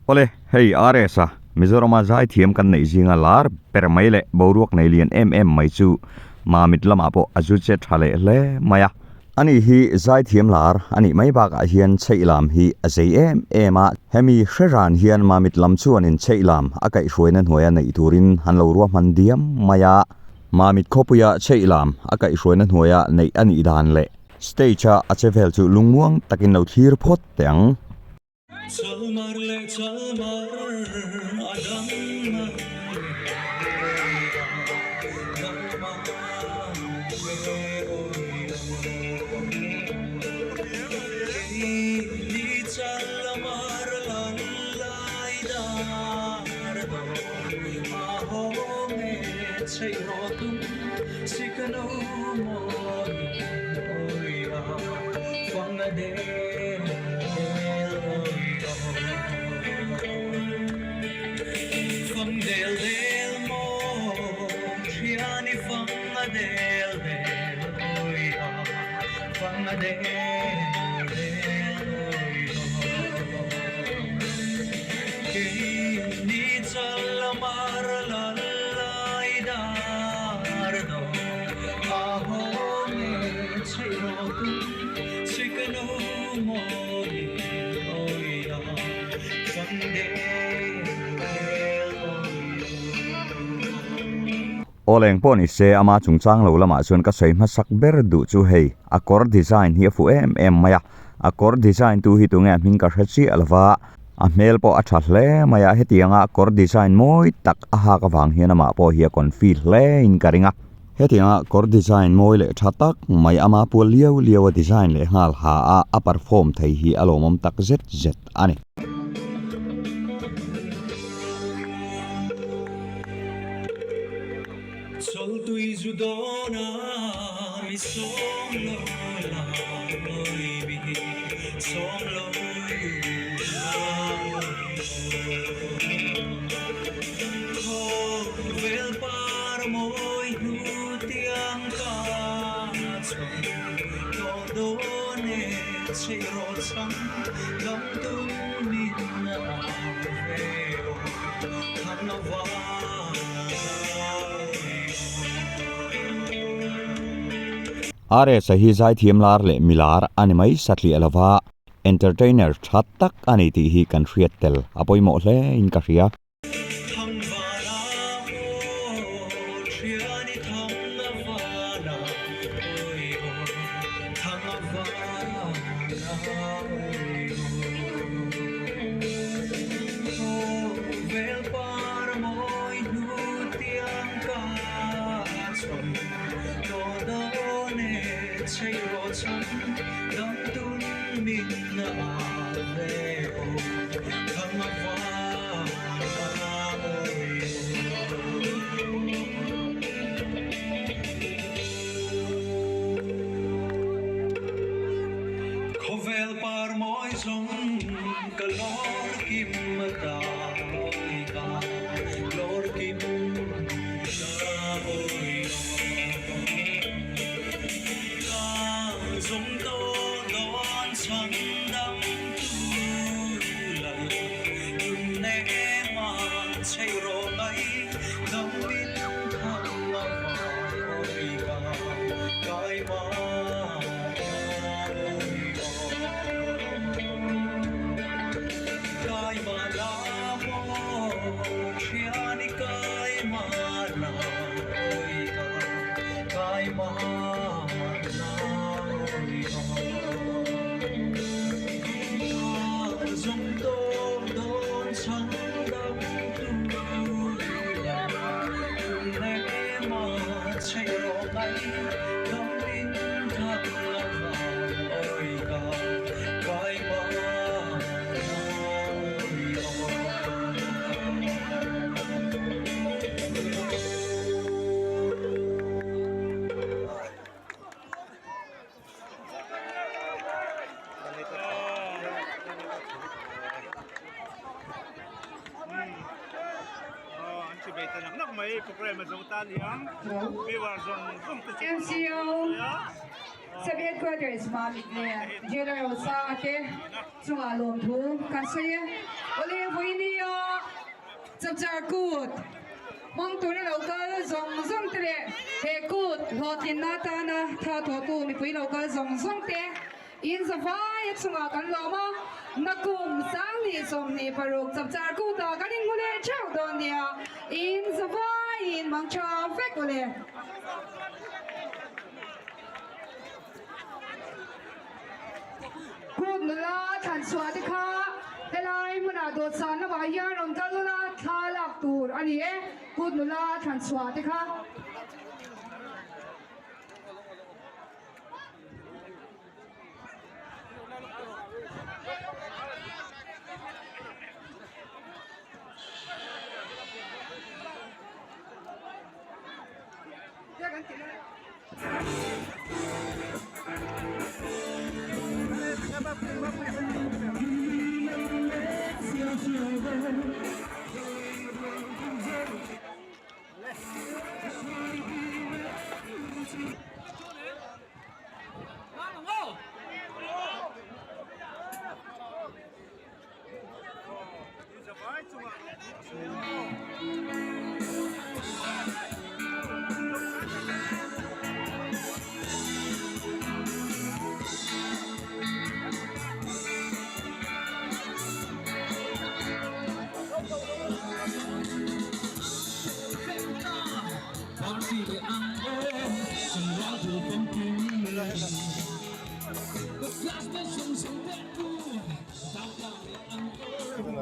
Ole, hey Aresa, Mizorama zai thiam kan nei zinga lar per maile boruak nei lian mai chu Mamit lama po azu chet thale le maya ani hi zai thiam lar ani mai ba ka hian cheilam hi azei ema hemi hreran hian Mamit lam chu anin cheilam akai hruina hnuaya nei turin hanlo ruwa man diam maya Mamit khopuya cheilam akai hruina hnuaya nei ani dan le stage a chevel chu lungmuang takin lo thir phot teng Çalmar le çalmar adamlar çalmar laydar ahome çeyrotum sikano mori oya fangade del del mo triani fanga del del oya fanga del del oya ni çalmar laydar do aho me çeyrotum sikano mori oya fanga Oleng pon ise ama chungchang lo lama chuan ka sei masak ber du chu hei accord design hi fu maya accord design tu hi tunga ming ka hrechi alwa a mel po a thathle maya hetianga accord design moi tak a ha ka wang hian ama po hi kon feel le in karinga hetianga accord design moi le thatak mai ama pu liaw design le ngal ha a perform thei hi alomom tak zet ani Sol tu izudona mi somlo la baby somlo vel par moi nutiang ka todo ne chirosam lam tu min na veo hanava are sahi zai thiam lar le milar animai satli alawa entertainer that tak ani ti hi kan hriat tel apoi mo hle in ka ria Khovel par moi song kalor kim ta oi ka lor kim ta oi ka zum to don chang dam tu la ne ma chei ro mai dam bin thang la oi ka kai ma MCO sa headquarters Mamit le General sa ate sunga lom thu kan saya oleh chập char cút mong tu na local zong zong te he cút lo tin na ta na tha tho tu mi pui local zong zong te in zavai chunga kan lama nakum sang ni som ni paruk chap char cút ta kan in mule chau don dia in zavai in mang cha fek ole cút nula than swa te kha helai muna do san na ba hian om ta nula thla lak tur ani e cút nula than swa te kha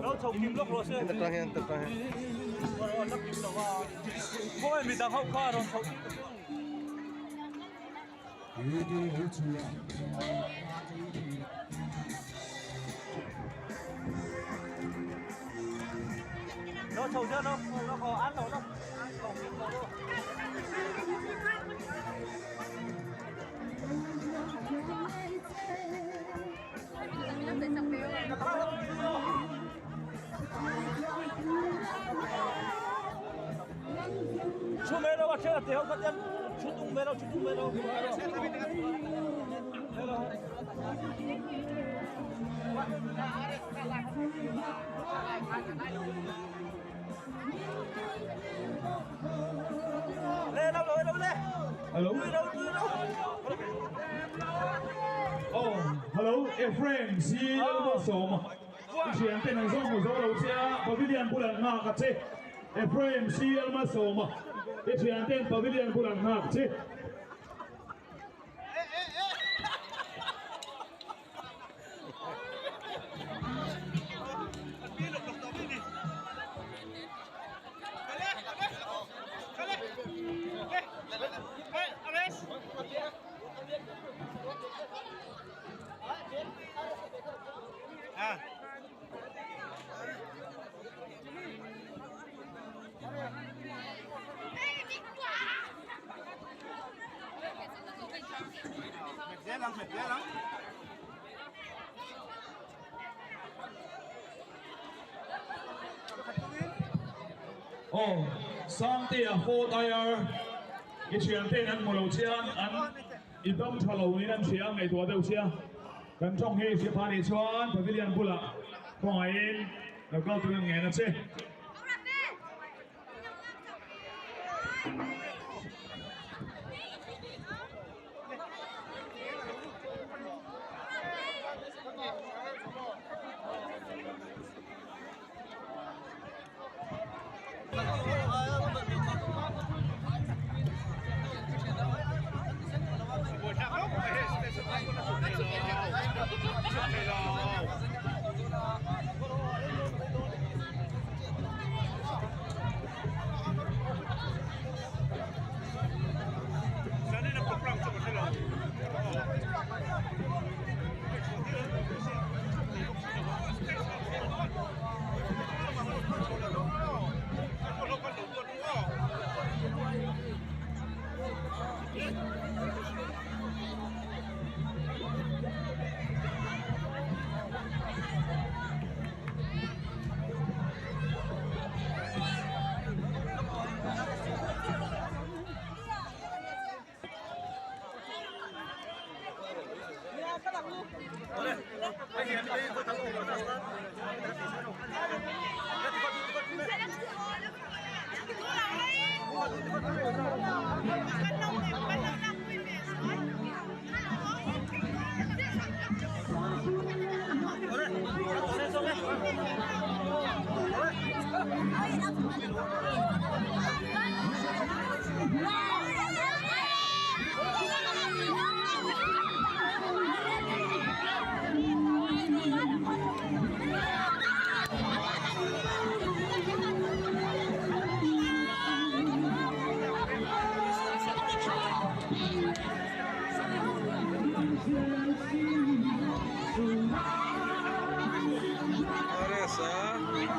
Đâu chồng kim lốc rồi xem. Tập trang. Rồi lắc kim đầu vào. Thôi mình đang hậu khoa rồi chồng. Đâu chồng chưa đâu, nó có ăn đâu đâu. Chồng kim đầu đâu. Chú mẹ đâu mà chơi là tiểu các em. Chú tung mẹ đâu. Lê đâu lê. Hello. Oh, hello, Ephraim. See you so. Chuyện tên hàng rong của dấu đầu xe pavilion bulan ngạc à chứ. Ephraim see you so. Chuyện tên pavilion bulan ngạc chứ. Dễ lắm. Oh, sang tia four tire. Cái chuyện tên anh một lầu xe anh idom thà lầu này anh xe ngày tuổi đầu xe. Gần trong hệ xe pha để cho anh pavilion bula. Không ai in,แล้วก็ตัวnghe nó chứ.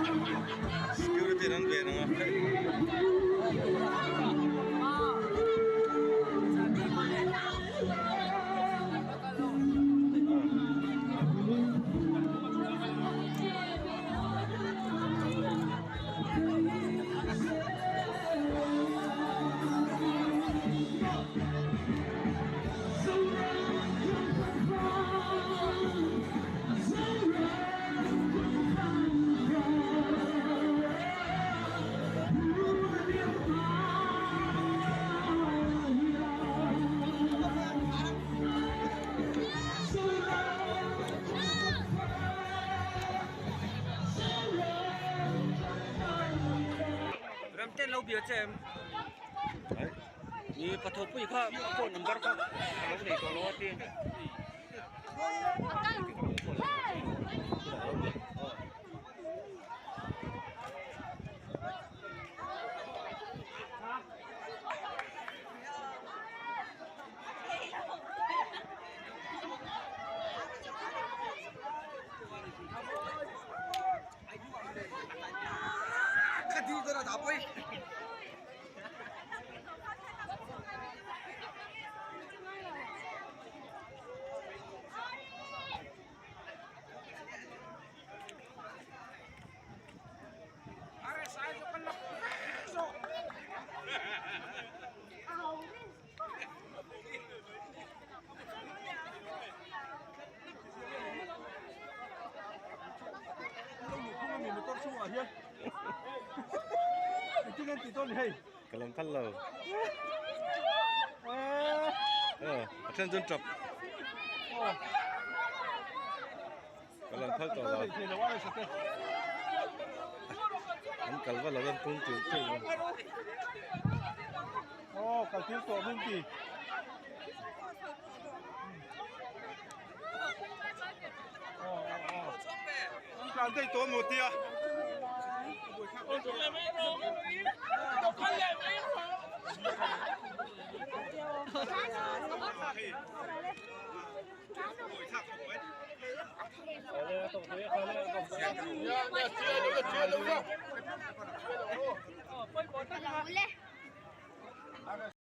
security nan be na Ram ten lâu bia chem. Ni patho pui kha phone number kha lo nei to lo ti. Kadi dara da poi. Are sai jo kan lo. kalam kallo achen jon trap kalam khal to la an kalwa lagan tung tu tu Kaltil to mun ti. Kan dei to mo ti a.